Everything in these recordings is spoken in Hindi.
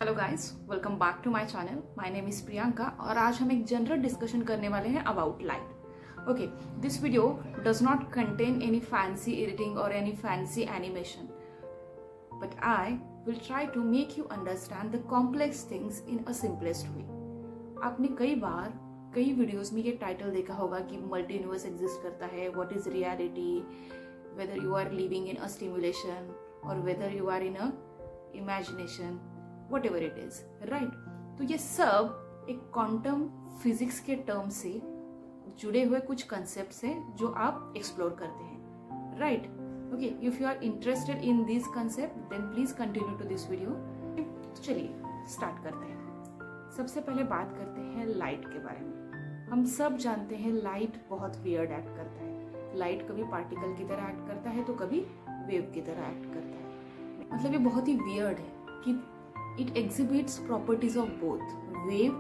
Hello guys, welcome back to my channel. My name is Priyanka और आज हम एक जनरल डिस्कशन करने वाले हैं about light. Okay, this video does not contain any fancy editing और any fancy animation, but I will try to make you understand the complex things in a simplest way. आपने कई बार कई वीडियोस में ये टाइटल देखा होगा कि मल्टी यूनिवर्स एग्जिस्ट करता है, what is reality, whether you are living in a stimulation और whether you are in a imagination, whatever it is, right? तो ये सब एक क्वांटम फिजिक्स के टर्म से जुड़े हुए कुछ कंसेप्ट्स हैं जो आप एक्सप्लोर करते हैं, right? Okay, if you are interested in this concept then please continue to this video. तो चलिए स्टार्ट करते हैं। सबसे पहले बात करते हैं लाइट के बारे में। हम सब जानते हैं लाइट बहुत वियर्ड एक्ट करता है। लाइट कभी पार्टिकल की तरह एक्ट करता है तो कभी वेव की तरह एक्ट करता है। मतलब ये बहुत ही वियर्ड है कि it exhibits properties of both wave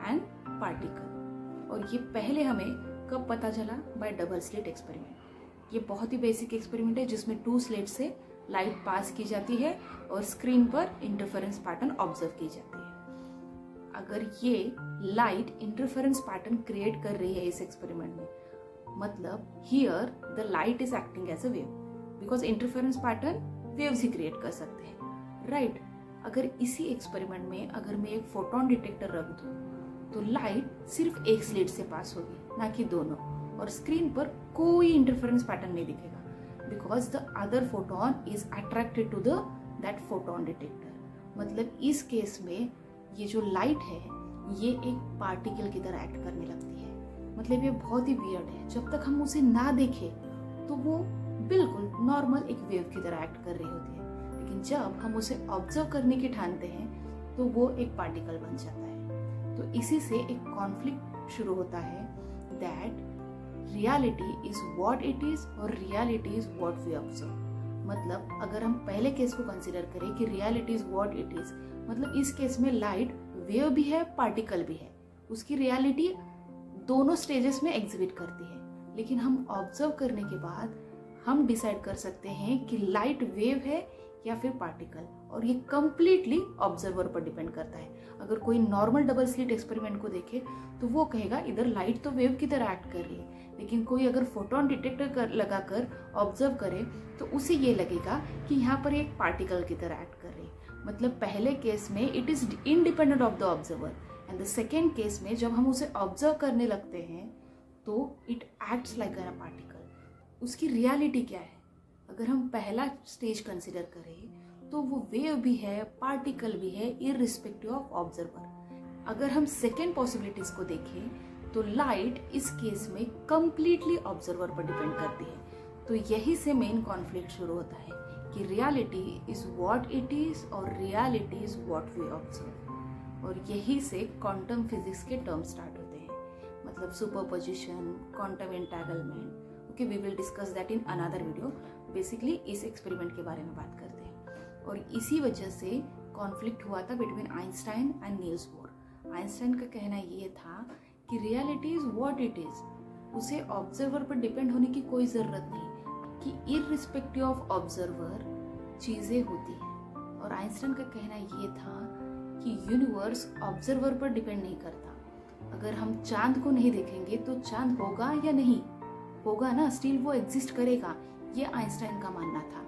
and particle। और ये पहले हमें कब पता चला? Bye double slit experiment. ये बहुत ही बेसिक एक्सपेरिमेंट है जिसमें 2 स्लिट से लाइट पास की जाती है और स्क्रीन पर इंटरफेरेंस पैटर्न ऑब्जर्व की जाती है। अगर ये लाइट इंटरफेरेंस पैटर्न क्रिएट कर रही है इस एक्सपेरिमेंट में, मतलब here the light is acting as a wave, because interference pattern waves ही क्रिएट कर सकते हैं, राइट? अगर इसी एक्सपेरिमेंट में अगर मैं एक फोटोन डिटेक्टर रख दूं तो लाइट सिर्फ एक स्लिट से पास होगी, ना कि दोनों, और स्क्रीन पर कोई इंटरफेरेंस पैटर्न नहीं दिखेगा, because the other photon is attracted to that photon detector. मतलब इस केस में ये जो लाइट है ये एक पार्टिकल की तरह एक्ट करने लगती है। मतलब ये बहुत ही वियर्ड है। जब तक हम उसे ना देखें तो वो बिल्कुल नॉर्मल एक वेव की तरह एक्ट कर रही होती है, लेकिन जब हम उसे ऑब्जर्व करने की ठानते हैं तो वो एक पार्टिकल बन जाता है। तो इसी से एक कॉन्फ्लिक्ट शुरू होता है that reality is what it is और reality is what we observe. मतलब अगर हम पहले केस को कंसीडर करें कि reality is what it is, मतलब इस केस में लाइट वेव भी है, पार्टिकल भी है, उसकी रियलिटी दोनों स्टेजेस में एग्जिबिट करती है। लेकिन हम ऑब्जर्व करने के बाद हम डिसाइड कर सकते हैं कि लाइट वेव है या फिर पार्टिकल, और ये कंप्लीटली ऑब्जर्वर पर डिपेंड करता है। अगर कोई नॉर्मल डबल स्लिट एक्सपेरिमेंट को देखे तो वो कहेगा इधर लाइट तो वेव की तरह एक्ट कर रही है, लेकिन कोई अगर फोटोन डिटेक्टर लगाकर ऑब्जर्व करे तो उसे ये लगेगा कि यहाँ पर एक पार्टिकल की तरह एक्ट कर रही है। मतलब पहले केस में it is independent of the observer, and the second case में जब हम उसे ऑब्जर्व करने लगते हैं तो it acts like a particle. उसकी रियलिटी क्या है? अगर हम पहला स्टेज कंसीडर करें तो वो वेव भी है, पार्टिकल भी है, इररिस्पेक्टिव ऑफ ऑब्जर्वर। अगर हम सेकेंड पॉसिबिलिटीज को देखें तो लाइट इस केस में कंप्लीटली ऑब्जर्वर पर डिपेंड करती है। तो यही से मेन कॉन्फ्लिक्ट शुरू होता है कि reality is what it is और reality is what we observe. और यही से क्वांटम फिजिक्स के टर्म स्टार्ट होते हैं, मतलब superposition, quantum entanglement. Okay, we will discuss that in another video. Basically इस एक्सपेरिमेंट के बारे में बात करते हैं। और इसी वजह से कॉन्फ्लिक्ट हुआ था between Einstein and Niels Bohr. Einstein का कहना ये था कि reality is what it is, उसे ऑब्जर्वर पर डिपेंड होने की कोई जरूरत नहीं, कि इररिस्पेक्टिव ऑफ ऑब्जर्वर चीजें होती हैं। और आइंस्टाइन का कहना ये था कि यूनिवर्स ऑब्जर्वर पर डिपेंड नहीं करता। अगर हम चांद को नहीं देखेंगे तो चांद होगा या नहीं होगा ना, स्टिल वो एग्जिस्ट करेगा। ये आइंस्टाइन का मानना था।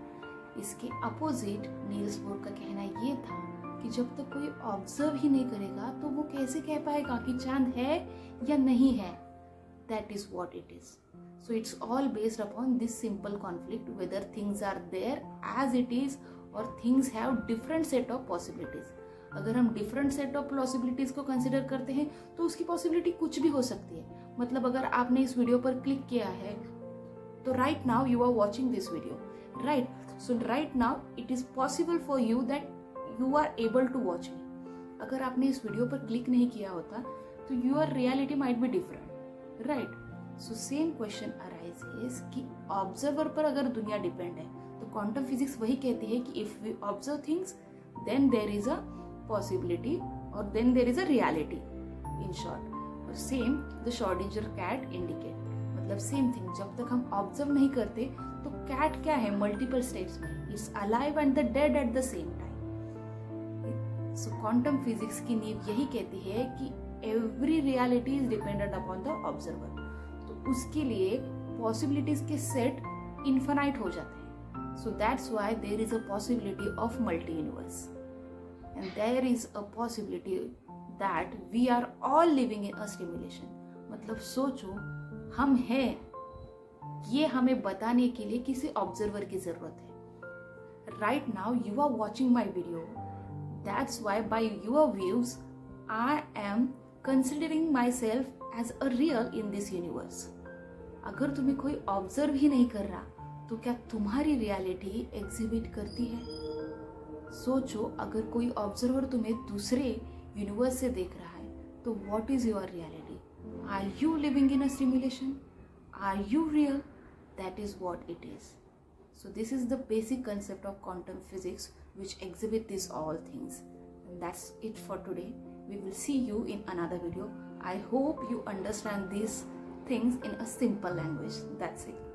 इसके अपोजिट नील्स बोर का कहना ये था कि जब तक कोई ऑब्जर्व ही नहीं करेगा तो वो कैसे कह पाएगा कि चांद है या नहीं है। That is what it is. So it's all based upon this simple conflict, whether things are there as it is और things have different set of possibilities. अगर हम डिफरेंट सेट ऑफ पॉसिबिलिटीज को कंसिडर करते हैं तो उसकी पॉसिबिलिटी कुछ भी हो सकती है। मतलब अगर आपने इस वीडियो पर क्लिक किया है तो right now you are watching this video, right? So right now it is possible for you that you are able to watch me. अगर आपने इस वीडियो पर क्लिक नहीं किया होता तो your reality might be different, right? So same question arises कि ऑब्जर्वर पर अगर दुनिया डिपेंड है तो क्वांटम फिजिक्स वही कहती है कि if we observe things then there is a possibility और then there is a reality in short। और same the Schrödinger cat indicate। मतलब सेम थिंग, जब तक हम ऑब्जर्व नहीं करते तो कैट क्या है? मल्टीपल स्टेट्स में, it's alive and the dead at the same time. So quantum physics की नींव यही कहती है कि every reality is dependent upon the observer. तो उसके लिए पॉसिबिलिटीज के सेट इन्फिनाइट हो जाते हैं। So that's why there is a possibility of multi universe and there is a possibility that we are all living in a simulation. मतलब सोचो, हम हैं, ये हमें बताने के लिए किसी ऑब्जर्वर की जरूरत है। Right now you are watching my video. That's why by your views I am considering myself as a real in this universe. अगर तुम्हें कोई ऑब्जर्व ही नहीं कर रहा तो क्या तुम्हारी रियलिटी एग्जिबिट करती है? सोचो, अगर कोई ऑब्जर्वर तुम्हें दूसरे यूनिवर्स से देख रहा है तो what is your reality? Are you living in a simulation? Are you real? That is what it is. So this is the basic concept of quantum physics which exhibit these all things. And that's it for today. We will see you in another video. I hope you understand these things in a simple language. That's it.